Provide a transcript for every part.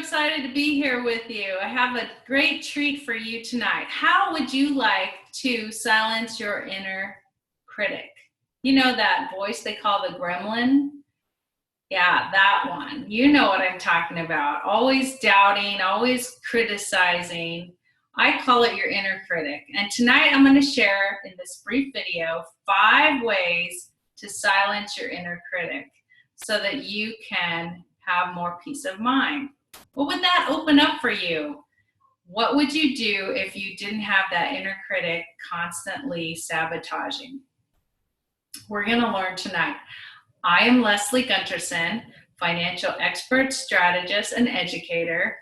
excited to be here with you. I have a great treat for you tonight. How would you like to silence your inner critic? You know that voice they call the gremlin? Yeah, that one. You know what I'm talking about. Always doubting, always criticizing. I call it your inner critic. And tonight I'm going to share in this brief video 5 ways to silence your inner critic so that you can have more peace of mind. What would that open up for you? What would you do if you didn't have that inner critic constantly sabotaging? We're going to learn tonight. I am Leslie Gunterson, financial expert, strategist, and educator,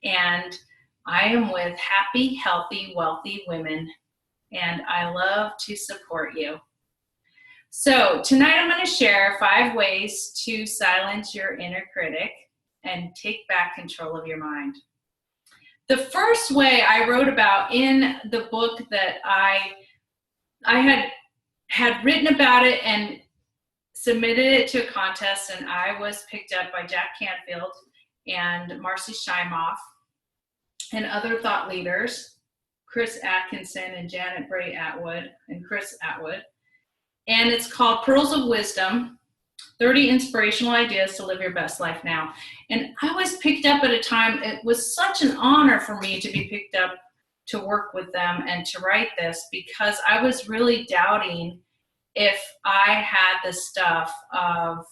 and I am with Happy, Healthy, Wealthy Women, and I love to support you. So tonight I'm going to share 5 ways to silence your inner critic and take back control of your mind. The first way I wrote about in the book that I had written about it and submitted it to a contest, and I was picked up by Jack Canfield and Marcy Shimoff and other thought leaders, Chris Atkinson and Janet Bray Atwood and Chris Atwood. And it's called Pearls of Wisdom, 30 Inspirational Ideas to Live Your Best Life Now. And I was picked up at a time, it was such an honor for me to be picked up to work with them and to write this, because I was really doubting if I had the stuff of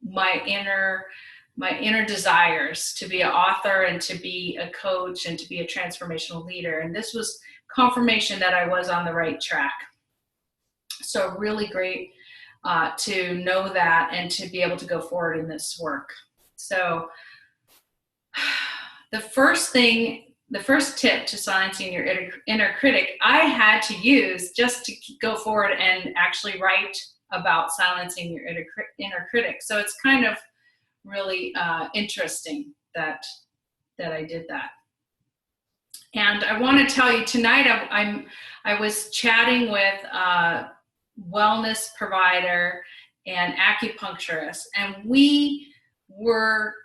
my inner desires to be an author and to be a coach and to be a transformational leader. And this was confirmation that I was on the right track. So really great to know that and to be able to go forward in this work. So the first tip to silencing your inner critic I had to use just to go forward and actually write about silencing your inner critic. So it's kind of really interesting that I did that. And I want to tell you tonight, I was chatting with a wellness provider and acupuncturist, and we were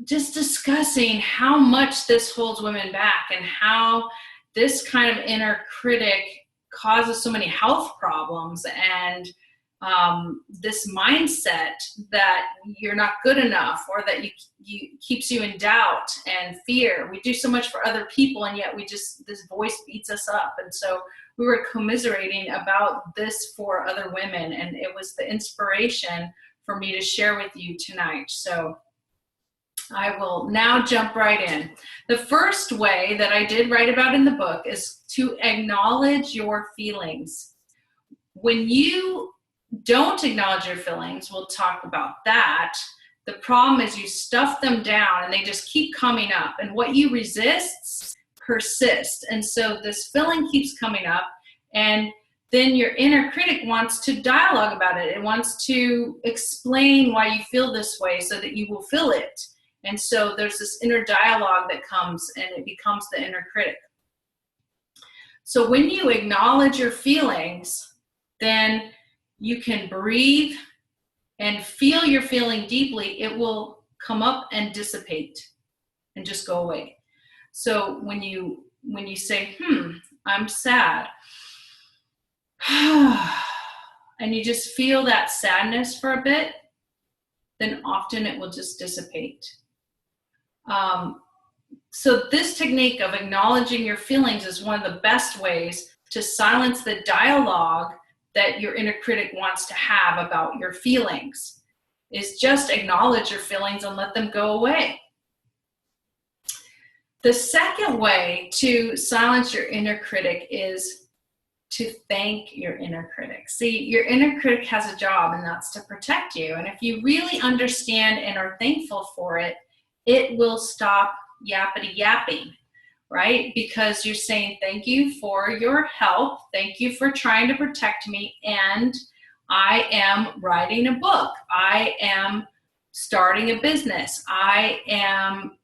just discussing how much this holds women back and how this kind of inner critic causes so many health problems, and this mindset that you're not good enough, or that you keeps you in doubt and fear. We do so much for other people, and yet this voice beats us up. And so we were commiserating about this for other women, and it was the inspiration for me to share with you tonight. So I will now jump right in. The first way that I did write about in the book is to acknowledge your feelings. When you don't acknowledge your feelings, we'll talk about that. The problem is you stuff them down and they just keep coming up, and what you resist persists. And so this feeling keeps coming up, and then your inner critic wants to dialogue about it. It wants to explain why you feel this way so that you will feel it. And so there's this inner dialogue that comes, and it becomes the inner critic. So when you acknowledge your feelings, then you can breathe and feel your feeling deeply. It will come up and dissipate and just go away. So when you say, I'm sad, and you just feel that sadness for a bit, then often it will just dissipate. So this technique of acknowledging your feelings is one of the best ways to silence the dialogue that your inner critic wants to have about your feelings. Is just acknowledge your feelings and let them go away. The second way to silence your inner critic is to thank your inner critic. See, your inner critic has a job, and that's to protect you. And if you really understand and are thankful for it, it will stop yappity yapping, right? Because you're saying, thank you for your help. Thank you for trying to protect me. And I am writing a book. I am starting a business. I am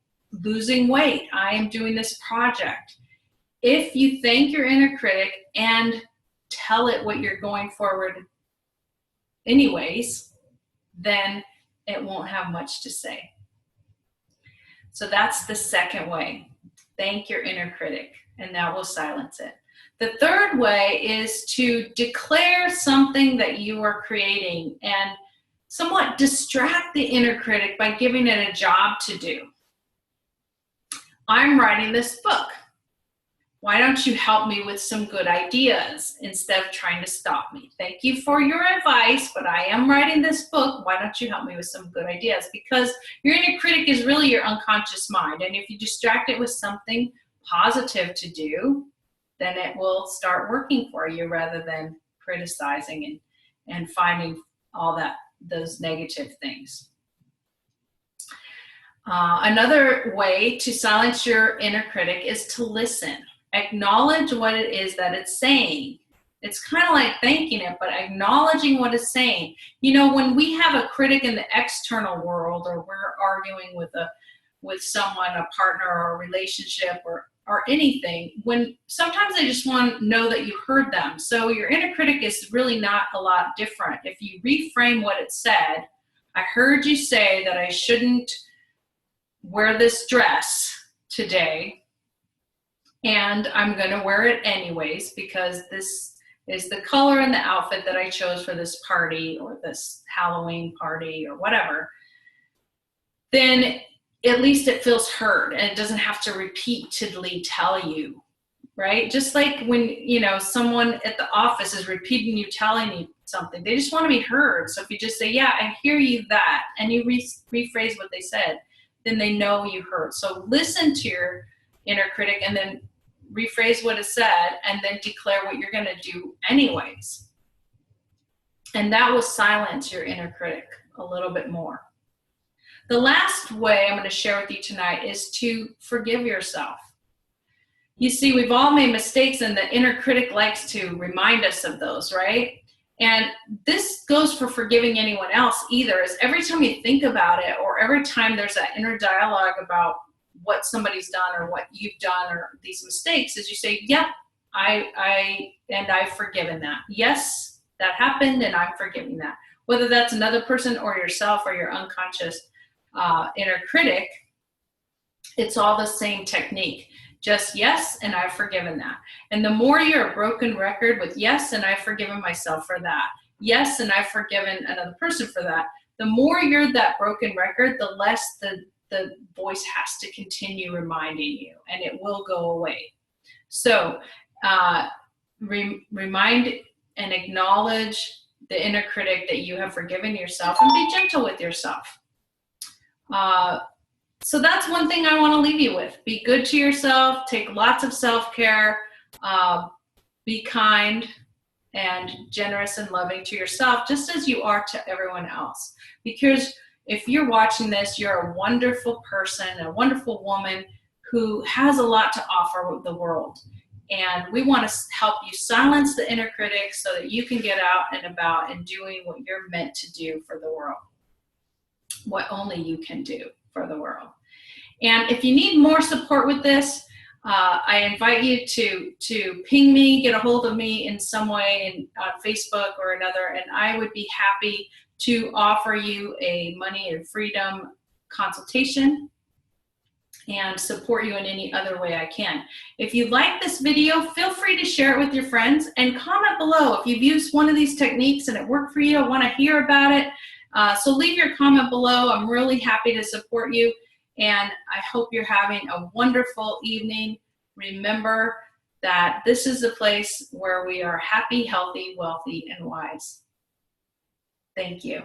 losing weight. I am doing this project. If you thank your inner critic and tell it what you're going forward anyways, then it won't have much to say. So that's the second way. Thank your inner critic, and that will silence it. The third way is to declare something that you are creating and somewhat distract the inner critic by giving it a job to do. I'm writing this book. Why don't you help me with some good ideas instead of trying to stop me? Thank you for your advice, but I am writing this book. Why don't you help me with some good ideas? Because your inner critic is really your unconscious mind. And if you distract it with something positive to do, then it will start working for you rather than criticizing and finding all those negative things. Another way to silence your inner critic is to listen. Acknowledge what it is that it's saying. It's kind of like thanking it, but acknowledging what it's saying. You know, when we have a critic in the external world, or we're arguing with someone, a partner or a relationship or anything, when sometimes they just want to know that you heard them. So your inner critic is really not a lot different. If you reframe what it said, I heard you say that I shouldn't wear this dress today, and I'm going to wear it anyways because this is the color and the outfit that I chose for this party or this Halloween party or whatever, then at least it feels heard and it doesn't have to repeatedly tell you, right? Just like when, you know, someone at the office is repeating you, telling you something, they just want to be heard. So if you just say, yeah, I hear you that, and you rephrase what they said, then they know you heard. So listen to your inner critic and then rephrase what it said and then declare what you're going to do anyways. And that will silence your inner critic a little bit more. The last way I'm going to share with you tonight is to forgive yourself. You see, we've all made mistakes and the inner critic likes to remind us of those, right? And this goes for forgiving anyone else either, is every time you think about it or every time there's that inner dialogue about what somebody's done or what you've done or these mistakes, is you say, yep, I've forgiven that. Yes, that happened and I'm forgiving that. Whether that's another person or yourself or your unconscious inner critic, it's all the same technique. Just yes, and I've forgiven that. And the more you're a broken record with yes, and I've forgiven myself for that, yes, and I've forgiven another person for that, the more you're that broken record, the less the voice has to continue reminding you, and it will go away. So remind and acknowledge the inner critic that you have forgiven yourself, and be gentle with yourself. So that's one thing I want to leave you with. Be good to yourself, take lots of self-care, be kind and generous and loving to yourself, just as you are to everyone else. Because if you're watching this, you're a wonderful person, a wonderful woman who has a lot to offer the world. And we want to help you silence the inner critic so that you can get out and about and doing what you're meant to do for the world, what only you can do for the world. And if you need more support with this, I invite you to ping me, get a hold of me in some way on Facebook or another, and I would be happy to offer you a money and freedom consultation and support you in any other way I can. If you like this video, feel free to share it with your friends and comment below. If you've used one of these techniques and it worked for you, I want to hear about it. So leave your comment below. I'm really happy to support you, and I hope you're having a wonderful evening. Remember that this is a place where we are happy, healthy, wealthy, and wise. Thank you.